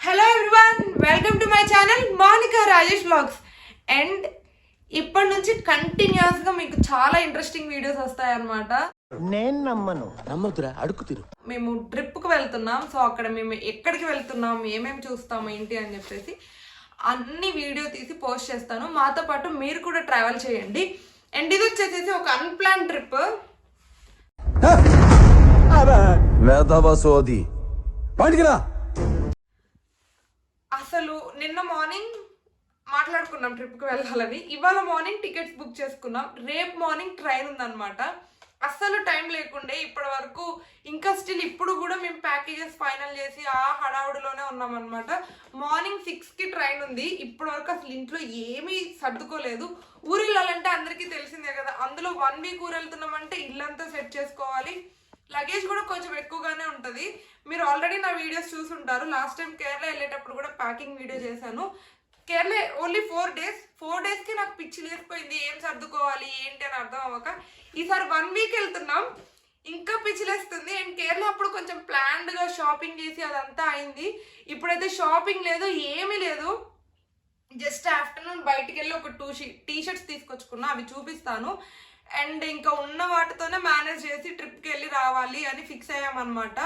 Hello everyone, welcome to my channel Monika Rajesh vlogs. And ఇప్పటి నుంచి కంటిన్యూస్గా మీకు చాలా ఇంట్రెస్టింగ్ వీడియోస్ వస్తాయన్నమాట. నేను నమ్మదురా, అడుగు తిరు. మేము ట్రిప్కి వెళ్తున్నాం. సో అక్కడ మేము ఎక్కడికి వెళ్తున్నాం, ఏమేమి చూస్తాం ఏంటి అని చెప్పేసి అన్ని వీడియో తీసి పోస్ట్ చేస్తాను. మాతో పాటు మీరు కూడా ట్రావెల్ చేయండి. అండ్ ఇది వచ్చేసి ఒక అన్ప్లాన్ ట్రిప్. అసలు నిన్న మార్నింగ్ మాట్లాడుకున్నాం ట్రిప్కి వెళ్ళాలని. ఇవాళ మార్నింగ్ టికెట్స్ బుక్ చేసుకున్నాం. రేపు మార్నింగ్ ట్రైన్ ఉందన్నమాట. అస్సలు టైం లేకుండే ఇప్పటి వరకు. ఇంకా స్టిల్ ఇప్పుడు కూడా మేము ప్యాకేజెస్ ఫైనల్ చేసి ఆ హడావుడిలోనే ఉన్నామన్నమాట. మార్నింగ్ 6కి ట్రైన్ ఉంది. ఇప్పటి వరకు అసలు ఇంట్లో ఏమీ సర్దుకోలేదు. ఊరు వెళ్ళాలంటే అందరికీ తెలిసిందే కదా. అందులో 1 వీక్ ఊరు వెళ్తున్నామంటే ఇల్లంతా సెట్ చేసుకోవాలి. లగేజ్ కూడా కొంచెం ఎక్కువగానే ఉంటుంది. మీరు ఆల్రెడీ నా వీడియోస్ చూసుంటారు. లాస్ట్ టైం కేరళ వెళ్ళేటప్పుడు కూడా ప్యాకింగ్ వీడియో చేశాను. Kerala only 4 days. 4 daysకి నాకు పిచ్చి లేకపోయింది. ఏం సర్దుకోవాలి ఏంటి అని అర్థం అవ్వక ఈసారి 1 వీక్ వెళ్తున్నాం. ఇంకా పిచ్చిలేస్తుంది. అండ్ కేరళ అప్పుడు కొంచెం ప్లాన్డ్గా షాపింగ్ చేసి అదంతా అయింది. ఇప్పుడైతే షాపింగ్ లేదు, ఏమీ లేదు. జస్ట్ ఆఫ్టర్నూన్ బయటికి వెళ్ళి ఒక 2 టీ-షర్ట్స్ తీసుకొచ్చుకున్నా, అవి చూపిస్తాను. అండ్ ఇంకా ఉన్న వాటితోనే మేనేజ్ చేసి ట్రిప్కి వెళ్ళి రావాలి అని ఫిక్స్ అయ్యామన్నమాట.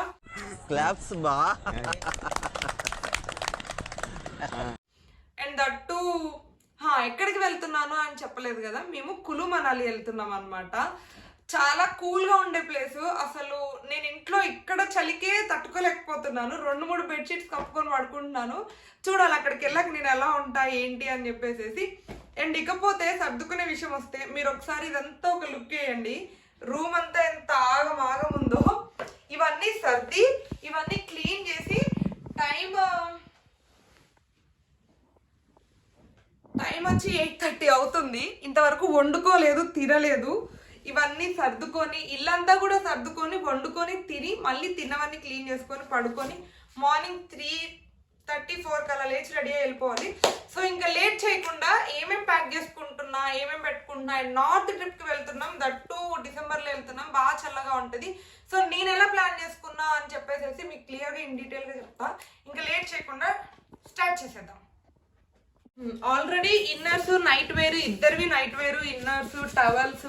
అండ్ దట్టు ఎక్కడికి వెళ్తున్నాను అని చెప్పలేదు కదా. మేము కులు మనాలి వెళ్తున్నాం అనమాట. చాలా కూల్గా ఉండే ప్లేసు. అసలు నేను ఇంట్లో ఇక్కడ చలికే తట్టుకోలేకపోతున్నాను. 2-3 బెడ్షీట్స్ కప్పుకొని పడుకుంటున్నాను. చూడాలి అక్కడికి వెళ్ళాక నేను ఎలా ఉంటా ఏంటి అని చెప్పేసి. అండ్ ఇకపోతే సర్దుకునే విషయం వస్తే మీరు ఒకసారి ఇదంతా ఒక లుక్ వేయండి. రూమ్ అంతా ఎంత ఆగం ఉందో. ఇవన్నీ సర్ది ఇవన్నీ క్లీన్ చేసి టైం వచ్చి 8:30 అవుతుంది. ఇంతవరకు వండుకోలేదు, తినలేదు. ఇవన్నీ సర్దుకొని ఇల్లంతా కూడా సర్దుకొని వండుకొని తిని మళ్ళీ తిన్నవన్నీ క్లీన్ చేసుకొని పడుకొని మార్నింగ్ 3:34 కల్లా లేచి రెడీ అయ్యి వెళ్ళిపోవాలి. సో ఇంకా లేట్ చేయకుండా ఏమేమి ప్యాక్ చేసుకుంటున్నా, ఏమేమి పెట్టుకుంటున్నా. నార్త్ ట్రిప్కి వెళ్తున్నాం. దట్టు డిసెంబర్లో వెళ్తున్నాం. బాగా చల్లగా ఉంటుంది. సో నేను ఎలా ప్లాన్ చేసుకున్నా అని చెప్పేసి మీకు క్లియర్గా ఇన్ డీటెయిల్గా చెప్తా. ఇంకా లేట్ చేయకుండా స్టార్ట్ చేసేద్దాం. ఆల్రెడీ ఇన్నర్స్, నైట్ వేర్, ఇద్దరివి నైట్ వేరు, ఇన్నర్స్, టవల్స్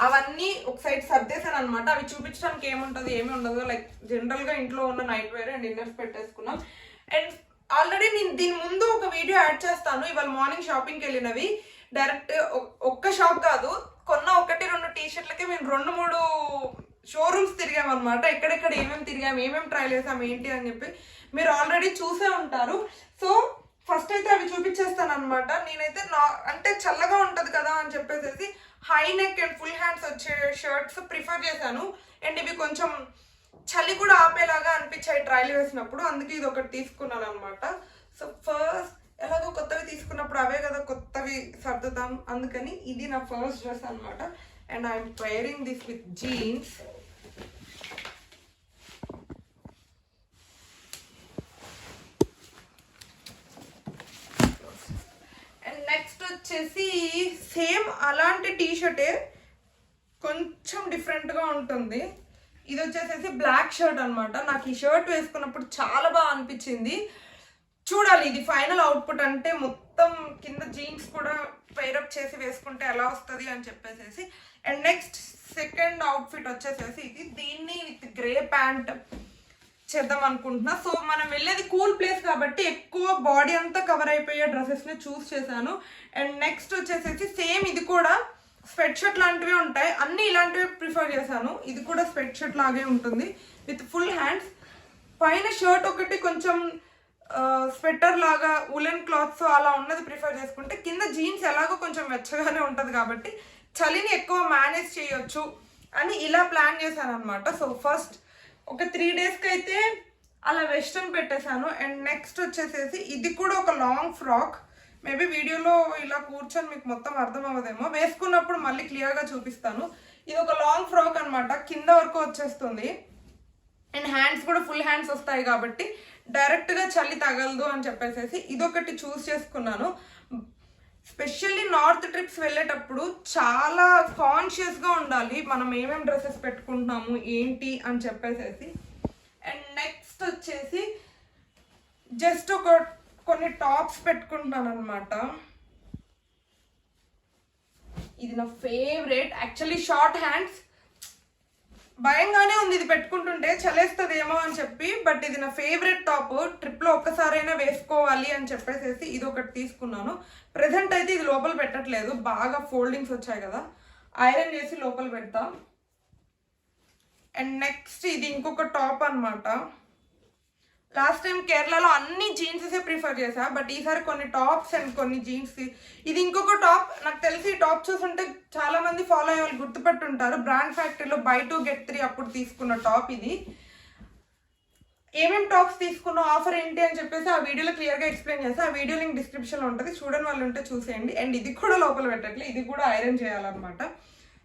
అవన్నీ ఒక సైడ్ సర్దేశాను అనమాట. అవి చూపించడానికి ఏముంటుంది ఏమి ఉండదు. లైక్ జనరల్గా ఇంట్లో ఉన్న నైట్ వేర్ అండ్ ఇన్నర్స్ పెట్టేసుకున్నాం. అండ్ ఆల్రెడీ నేను దీని ముందు ఒక వీడియో యాడ్ చేస్తాను. ఇవాళ మార్నింగ్ షాపింగ్కి వెళ్ళినవి. డైరెక్ట్ ఒక్క షాప్ కాదు, కొన్న 1-2 టీ-షర్ట్లకే మేము 2-3 షోరూమ్స్ తిరిగామన్నమాట. ఎక్కడెక్కడ ఏమేమి తిరిగాము, ఏమేమి ట్రైల్ చేసాము ఏంటి అని చెప్పి మీరు ఆల్రెడీ చూసే ఉంటారు. సో ఫస్ట్ అయితే అవి చూపించేస్తాను అనమాట. నేనైతే అంటే చల్లగా ఉంటుంది కదా అని చెప్పేసి high neck and full hands వచ్చే షర్ట్స్ ప్రిఫర్ చేశాను. అండ్ ఇవి కొంచెం చలి కూడా ఆపేలాగా అనిపించాయి ట్రైల్ వేసినప్పుడు. అందుకే ఇది ఒకటి తీసుకున్నాను అనమాట. సో ఫస్ట్ ఎలాగో కొత్తవి తీసుకున్నప్పుడు అవే కదా కొత్తవి సర్దుతాం. అందుకని ఇది నా ఫస్ట్ డ్రెస్ అనమాట. And I'm wearing this with jeans. Next వచ్చేసి సేమ్ అలాంటి టీషర్టే, కొంచెం డిఫరెంట్గా ఉంటుంది. ఇది వచ్చేసేసి బ్లాక్ షర్ట్ అనమాట. నాకు ఈ షర్ట్ వేసుకున్నప్పుడు చాలా బాగా అనిపించింది. చూడాలి ఇది ఫైనల్ అవుట్పుట్ అంటే మొత్తం కింద జీన్స్ కూడా పైరప్ చేసి వేసుకుంటే ఎలా వస్తుంది అని చెప్పేసి. అండ్ నెక్స్ట్ సెకండ్ అవుట్ఫిట్ వచ్చేసేసి ఇది. దీన్ని విత్ గ్రే ప్యాంట్ చేద్దాం అనుకుంటున్నా. సో మనం వెళ్ళేది కూల్ ప్లేస్ కాబట్టి ఎక్కువ బాడీ అంతా కవర్ అయిపోయే డ్రెస్సెస్ని చూస్ చేశాను. అండ్ నెక్స్ట్ వచ్చేసేసి సేమ్ ఇది కూడా స్వెట్ షర్ట్ లాంటివి ఉంటాయి. అన్నీ ఇలాంటివి ప్రిఫర్ చేశాను. ఇది కూడా స్వెట్ షర్ట్ లాగే ఉంటుంది విత్ ఫుల్ హ్యాండ్స్. పైన షర్ట్ ఒకటి కొంచెం స్వెటర్ లాగా ఉలెన్ క్లాత్స్ అలా ఉన్నది ప్రిఫర్ చేసుకుంటే, కింద జీన్స్ ఎలాగో కొంచెం వెచ్చగానే ఉంటుంది కాబట్టి చలిని ఎక్కువ మేనేజ్ చేయొచ్చు అని ఇలా ప్లాన్ చేశాను అనమాట. సో ఫస్ట్ ఒక 3 daysకి అయితే అలా వెస్ట్రన్ పెట్టేశాను. అండ్ నెక్స్ట్ వచ్చేసేసి ఇది కూడా ఒక లాంగ్ ఫ్రాక్. మేబీ వీడియోలో ఇలా కూర్చొని మీకు మొత్తం అర్థం అవ్వదేమో, వేసుకున్నప్పుడు మళ్ళీ క్లియర్గా చూపిస్తాను. ఇది ఒక లాంగ్ ఫ్రాక్ అనమాట. కింద వరకు వచ్చేస్తుంది. అండ్ హ్యాండ్స్ కూడా ఫుల్ హ్యాండ్స్ వస్తాయి కాబట్టి డైరెక్ట్గా చలి తగలదు అని చెప్పేసి ఇదొకటి చూస్ చేసుకున్నాను. స్పెషల్లీ నార్త్ ట్రిప్స్ వెళ్ళేటప్పుడు చాలా కాన్షియస్గా ఉండాలి మనం ఏమేమి డ్రెస్సెస్ పెట్టుకుంటున్నాము ఏంటి అని చెప్పేసి. నెక్స్ట్ వచ్చేసి జస్ట్ కొన్ని టాప్స్ పెట్టుకుంటాను అనమాట. ఇది నా ఫేవరెట్, యాక్చువల్లీ షార్ట్ హ్యాండ్స్. భయంగానే ఉంది ఇది పెట్టుకుంటుంటే, చలేస్తుందేమో అని చెప్పి, బట్ ఇది నా ఫేవరెట్ టాప్. ట్రిప్లో ఒక్కసారైనా వేసుకోవాలి అని చెప్పేసి ఇది ఒకటి తీసుకున్నాను. ప్రెసెంట్ అయితే ఇది లోపల పెట్టట్లేదు, బాగా ఫోల్డింగ్స్ వచ్చాయి కదా, ఐరన్ చేసి లోపల పెడతా. అండ్ నెక్స్ట్ ఇది ఇంకొక టాప్ అనమాట. లాస్ట్ టైం కేరళలో అన్ని జీన్సెసే ప్రిఫర్ చేసా, బట్ ఈసారి కొన్ని టాప్స్ అండ్ కొన్ని జీన్స్. ఇది ఇంకొక టాప్. నాకు తెలిసి ఈ టాప్ చూసుంటే చాలా మంది ఫాలో అయ్యే వాళ్ళు గుర్తుపెట్టుంటారు. బ్రాండ్ ఫ్యాక్టరీలో buy 2 get 3 అప్పుడు తీసుకున్న టాప్ ఇది. ఏమేమి టాప్స్ తీసుకున్నా, ఆఫర్ ఏంటి అని చెప్పేసి ఆ వీడియోలో క్లియర్గా ఎక్స్ప్లెయిన్ చేస్తా. ఆ వీడియో లింక్ డిస్క్రిప్షన్లో ఉంటుంది, చూడని వాళ్ళు ఉంటే చూసేయండి. అండ్ ఇది కూడా లోపల పెట్టట్లేదు, ఇది కూడా ఐరన్ చేయాలన్నమాట.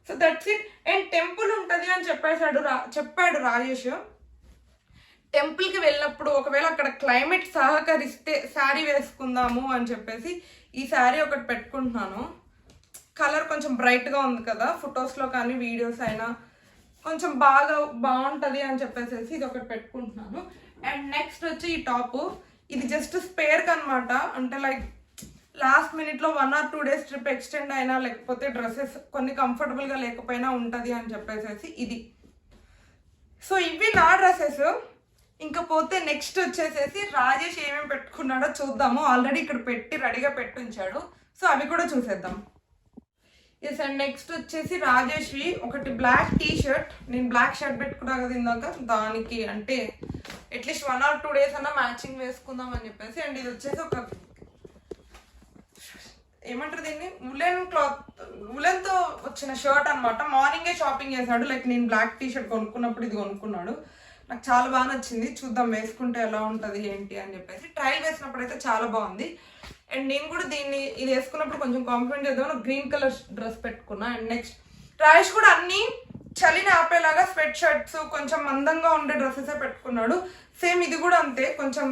So that's it. And temple ఉంటుంది అని చెప్పాడు రాజేష్. టెంపుల్కి వెళ్ళినప్పుడు ఒకవేళ అక్కడ క్లైమేట్ సహకరిస్తే శారీ వేసుకుందాము అని చెప్పేసి ఈ శారీ ఒకటి పెట్టుకుంటున్నాను. కలర్ కొంచెం బ్రైట్గా ఉంది కదా, ఫొటోస్లో కానీ వీడియోస్ అయినా కొంచెం బాగుంటుంది అని చెప్పేసి ఇది ఒకటి పెట్టుకుంటున్నాను. అండ్ నెక్స్ట్ వచ్చి ఈ టాప్. ఇది జస్ట్ స్పేర్కి అనమాట. అంటే లైక్ లాస్ట్ మినిట్లో 1 or 2 days ట్రిప్ ఎక్స్టెండ్ అయినా, లేకపోతే డ్రెస్సెస్ కొన్ని కంఫర్టబుల్గా లేకపోయినా ఉంటుంది అని చెప్పేసి ఇది. సో ఇవి నా డ్రెస్సెస్. ఇంకా పోతే నెక్స్ట్ వచ్చేసేసి రాజేష్ ఏమేమి పెట్టుకున్నాడో చూద్దాము. ఆల్రెడీ ఇక్కడ పెట్టి రెడీగా పెట్టుంచాడు, సో అవి కూడా చూసేద్దాం. ఎస్. అండ్ నెక్స్ట్ వచ్చేసి రాజేష్వి ఒకటి బ్లాక్ టీ షర్ట్. నేను బ్లాక్ షర్ట్ పెట్టుకున్నా కదా ఇందాక, దానికి అంటే అట్లీస్ట్ 1 or 2 days అన్నా మ్యాచింగ్ వేసుకుందాం అని చెప్పేసి. అండ్ ఇది వచ్చేసి ఒక ఏమంటారు దీన్ని, ఉలెన్తో వచ్చిన షర్ట్ అనమాట. మార్నింగే షాపింగ్ చేశాడు. లైక్ నేను బ్లాక్ టీ షర్ట్ కొనుక్కున్నప్పుడు ఇది కొనుక్కున్నాడు. నాకు చాలా బాగా నచ్చింది. చూద్దాం వేసుకుంటే ఎలా ఉంటుంది ఏంటి అని చెప్పేసి. ట్రయల్ వేసినప్పుడు అయితే చాలా బాగుంది. అండ్ నేను కూడా ఇది వేసుకున్నప్పుడు కొంచెం కాంప్లిమెంట్ చేద్దామని గ్రీన్ కలర్ డ్రెస్ పెట్టుకున్నా. అండ్ నెక్స్ట్ రాజేష్ కూడా అన్ని చలిని ఆపేలాగా స్వెట్ షర్ట్స్, కొంచెం మందంగా ఉండే డ్రెస్సెసే పెట్టుకున్నాడు. సేమ్ ఇది కూడా అంతే, కొంచెం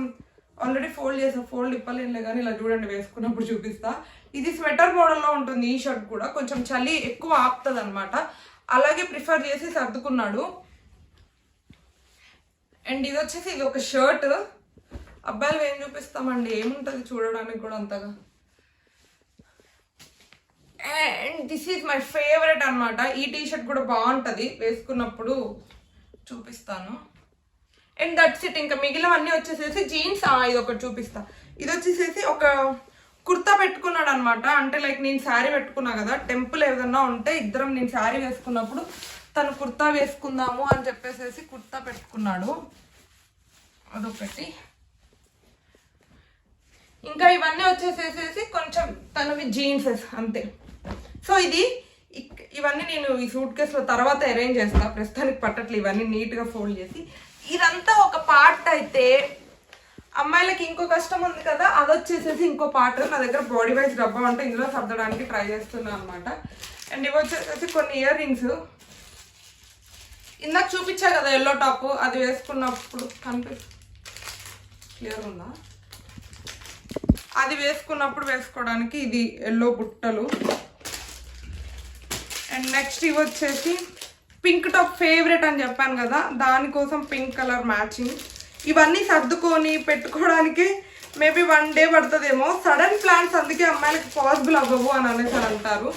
ఆల్రెడీ ఫోల్డ్ ఇప్పలేనులే కానీ ఇలా చూడండి, వేసుకున్నప్పుడు చూపిస్తా. ఇది స్వెటర్ మోడల్లో ఉంటుంది. ఈ షర్ట్ కూడా కొంచెం చలి ఎక్కువ ఆపుతుంది అనమాట, అలాగే ప్రిఫర్ చేసి సర్దుకున్నాడు. అండ్ ఇది వచ్చేసి ఇది ఒక షర్ట్. అబ్బాయిలు ఏం చూపిస్తామండి, ఏముంటుంది చూడడానికి కూడా అంతగా. And this is my favourite అనమాట. ఈ టీ షర్ట్ కూడా బాగుంటుంది, వేసుకున్నప్పుడు చూపిస్తాను. And that's it. ఇంకా మిగిలినవన్నీ వచ్చేసేసి జీన్స్. ఇది ఒకటి చూపిస్తా. ఇది వచ్చేసేసి ఒక కుర్తా పెట్టుకున్నాడు అనమాట. అంటే లైక్ నేను శారీ పెట్టుకున్నా కదా, టెంపుల్ ఏదన్నా ఉంటే ఇద్దరం నేను శారీ వేసుకున్నప్పుడు తను కుర్తా వేసుకుందాము అని చెప్పేసి కుర్తా పెట్టుకున్నాడు. అదొకటి. ఇంకా ఇవన్నీ వచ్చేసేసి కొంచెం తనవి జీన్సెస్ అంతే. సో ఇవన్నీ నేను ఈ సూట్ కేసులో తర్వాత అరేంజ్ చేస్తా, ప్రస్తుతానికి పట్టట్లేదు. ఇవన్నీ నీట్గా ఫోల్డ్ చేసి. ఇదంతా ఒక పార్ట్ అయితే అమ్మాయిలకి ఇంకో కష్టం ఉంది కదా, అది వచ్చేసేసి ఇంకో పార్ట్. నా దగ్గర బాడీ వైజ్ డబ్బా ఉంటే ఇందులో సర్దడానికి ట్రై చేస్తున్నాను అనమాట. అండ్ ఇవి వచ్చేసేసి కొన్ని ఇయర్ రింగ్స్. ఇందాక చూపించా కదా ఎల్లో టాప్, అది వేసుకున్నప్పుడు క్లియర్ ఉందా, అది వేసుకున్నప్పుడు వేసుకోవడానికి ఇది ఎల్లో బుట్టలు. అండ్ నెక్స్ట్ ఇవి వచ్చేసి పింక్ టాప్ ఫేవరెట్ అని చెప్పాను కదా, దానికోసం పింక్ కలర్ మ్యాచింగ్. ఇవన్నీ సర్దుకొని పెట్టుకోవడానికి మేబీ 1 day పడుతుందేమో. సడన్ ప్లాన్స్ అందుకే అమ్మాయిలకి పాసిబుల్ అవ్వవు అని అనేసి అంటారు.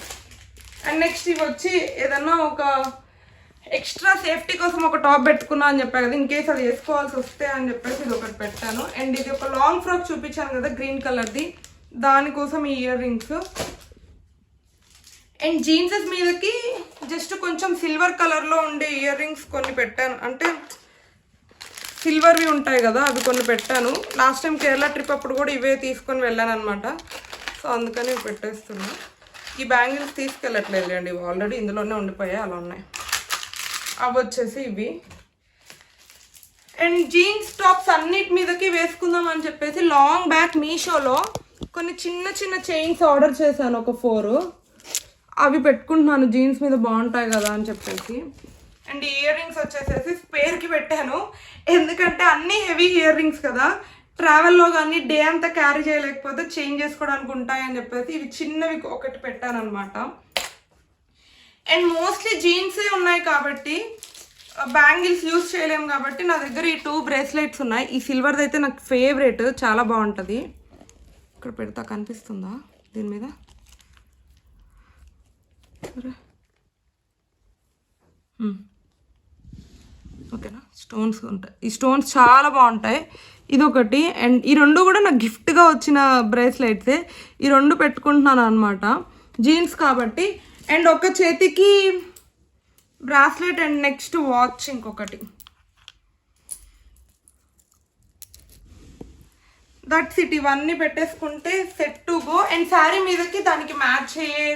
అండ్ నెక్స్ట్ ఇవి వచ్చి ఏదన్నా ఒక ఎక్స్ట్రా సేఫ్టీ కోసం ఒక టాప్ పెట్టుకున్నా అని చెప్పాను కదా, ఇన్ కేస్ అది వేసుకోవాల్సి వస్తే అని చెప్పేసి ఇది ఒకటి పెట్టాను. అండ్ ఇది ఒక లాంగ్ ఫ్రాక్ చూపించాను కదా గ్రీన్ కలర్ది, దానికోసం ఈ ఇయర్ రింగ్స్. అండ్ జీన్సెస్ మీదకి జస్ట్ కొంచెం సిల్వర్ కలర్లో ఉండే ఇయర్ రింగ్స్ కొన్ని పెట్టాను. అంటే సిల్వర్వి ఉంటాయి కదా, అవి కొన్ని పెట్టాను. లాస్ట్ టైం కేరళ ట్రిప్ అప్పుడు కూడా ఇవే తీసుకొని వెళ్ళాను అనమాట. సో అందుకని పెట్టేస్తున్నా. ఈ బ్యాంగిల్స్ తీసుకెళ్ళట్లేదు అండి, ఇవి ఆల్రెడీ ఇందులోనే ఉండిపోయాయి, అలా ఉన్నాయి. అవి వచ్చేసి ఇవి. అండ్ జీన్స్ టాప్స్ అన్నిటి మీదకి వేసుకుందాం అని చెప్పేసి లాంగ్ బ్యాక్ మీషోలో కొన్ని చిన్న చిన్న చైన్స్ ఆర్డర్ చేశాను, ఒక 4. అవి పెట్టుకుంటున్నాను, జీన్స్ మీద బాగుంటాయి కదా అని చెప్పేసి. అండ్ ఇయర్ రింగ్స్ వచ్చేసేసి స్పేర్కి పెట్టాను, ఎందుకంటే అన్నీ హెవీ ఇయర్ రింగ్స్ కదా, ట్రావెల్లో కానీ డే అంతా క్యారీ చేయలేకపోతే చేంజ్ చేసుకోవడానికి ఉంటాయని చెప్పేసి ఇవి చిన్నవి ఒకటి పెట్టాను అనమాట. అండ్ మోస్ట్లీ జీన్సే ఉన్నాయి కాబట్టి బ్యాంగిల్స్ యూజ్ చేయలేము కాబట్టి నా దగ్గర ఈ 2 బ్రేస్లెట్స్ ఉన్నాయి. ఈ సిల్వర్ది అయితే నాకు ఫేవరెట్, చాలా బాగుంటుంది. ఇక్కడ పెడతా, కనిపిస్తుందా దీని మీద? ఓకేనా, స్టోన్స్ ఉంటాయి. ఈ స్టోన్స్ చాలా బాగుంటాయి. ఇది ఒకటి. అండ్ ఈ 2 కూడా నాకు గిఫ్ట్గా వచ్చిన బ్రేస్లెట్సే. ఈ 2 పెట్టుకుంటున్నాను అనమాట, జీన్స్ కాబట్టి. అండ్ ఒక చేతికి బ్రాస్లెట్ అండ్ నెక్స్ట్ వాచ్ ఇంకొకటి. That's it. ఇవన్నీ పెట్టేసుకుంటే set to go. And sari మీదకి దానికి మ్యాచ్ అయ్యే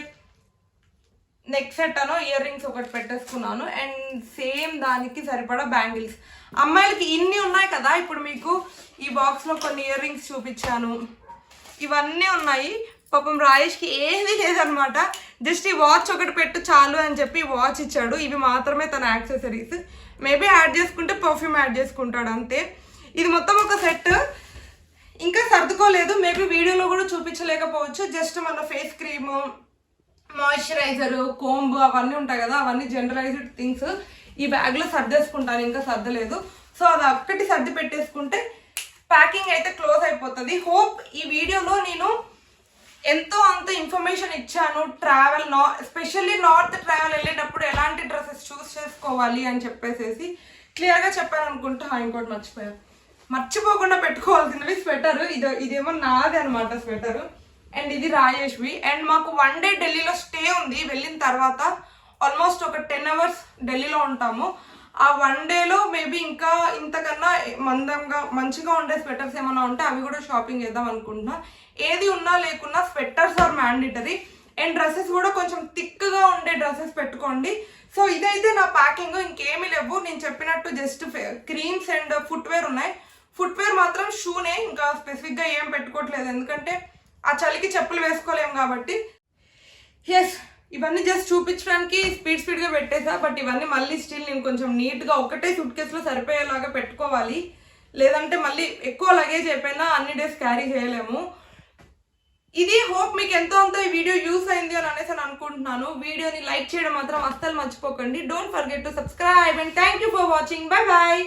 నెక్ సెట్ అనో ఇయర్ రింగ్స్ ఒకటి పెట్టేసుకున్నాను. అండ్ సేమ్ దానికి సరిపడా బ్యాంగిల్స్. అమ్మాయిలకి ఇన్ని ఉన్నాయి కదా. ఇప్పుడు మీకు ఈ బాక్స్లో కొన్ని ఇయర్ రింగ్స్ చూపించాను, ఇవన్నీ ఉన్నాయి. పాపం రాయేష్కి ఏది లేదనమాట, జస్ట్ ఈ వాచ్ ఒకటి పెట్టు చాలు అని చెప్పి వాచ్ ఇచ్చాడు. ఇవి మాత్రమే తన యాక్సెసరీస్. మేబీ యాడ్ చేసుకుంటే పర్ఫ్యూమ్ యాడ్ చేసుకుంటాడు అంతే. ఇది మొత్తం ఒక సెట్. ఇంకా సర్దుకోలేదు, మేబీ వీడియోలో కూడా చూపించలేకపోవచ్చు. జస్ట్ మన ఫేస్ క్రీము, మాయిశ్చరైజర్, కోంబు అవన్నీ ఉంటాయి కదా, అవన్నీ జనరలైజ్డ్ థింగ్స్ ఈ బ్యాగ్లో సర్దేసుకుంటాను. ఇంకా సర్దలేదు. సో అది ఒక్కటి సర్ది పెట్టేసుకుంటే ప్యాకింగ్ అయితే క్లోజ్ అయిపోతుంది. హోప్ ఈ వీడియోలో నేను ఎంతో అంత ఇన్ఫర్మేషన్ ఇచ్చాను. ట్రావెల్ ఎస్పెషల్లీ నార్త్ ట్రావెల్ వెళ్ళేటప్పుడు ఎలాంటి డ్రెస్సెస్ చూస్ చేసుకోవాలి అని చెప్పేసి క్లియర్గా చెప్పాను అనుకుంటా. ఇంకోటి మర్చిపోకుండా పెట్టుకోవాల్సినవి స్వెటర్. ఇదేమో నాది అనమాట స్వెటర్. అండ్ ఇది రాయేష్వి. అండ్ మాకు 1 డే ఢిల్లీలో స్టే ఉంది. వెళ్ళిన తర్వాత ఆల్మోస్ట్ ఒక 10 hours ఢిల్లీలో ఉంటాము. ఆ 1 డేలో మేబీ ఇంకా ఇంతకన్నా మంచిగా ఉండే స్వెటర్స్ ఏమైనా ఉంటే అవి కూడా షాపింగ్ చేద్దాం అనుకుంటున్నా. ఏది ఉన్నా లేకున్నా sweaters are mandatory. And dresses కూడా కొంచెం థిక్గా ఉండే డ్రెస్సెస్ పెట్టుకోండి. సో ఇదైతే నా ప్యాకింగ్. ఇంకేమీ లేవు, నేను చెప్పినట్టు జస్ట్ క్రీమ్స్ అండ్ ఫుట్వేర్ ఉన్నాయి. ఫుట్వేర్ మాత్రం షూనే, ఇంకా స్పెసిఫిక్గా ఏం పెట్టుకోవట్లేదు, ఎందుకంటే ఆ చలికి చెప్పులు వేసుకోలేము కాబట్టి. ఎస్, ఇవన్నీ జస్ట్ చూపించడానికి స్పీడ్గా పెట్టేసా. బట్ ఇవన్నీ మళ్ళీ స్టిల్ నేను కొంచెం నీట్గా ఒకటే సూట్ కేసులో సరిపోయేలాగా పెట్టుకోవాలి. లేదంటే మళ్ళీ ఎక్కువ లగేజ్ అయిపోయినా అన్ని డేస్ క్యారీ చేయలేము. ఇది హోప్ మీకు ఎంతో అంత ఈ వీడియో యూస్ అయింది అని అనేసి అనుకుంటున్నాను. వీడియోని లైక్ చేయడం మాత్రం అస్సలు మర్చిపోకండి. Don't forget to subscribe and thank you for watching. Bye bye.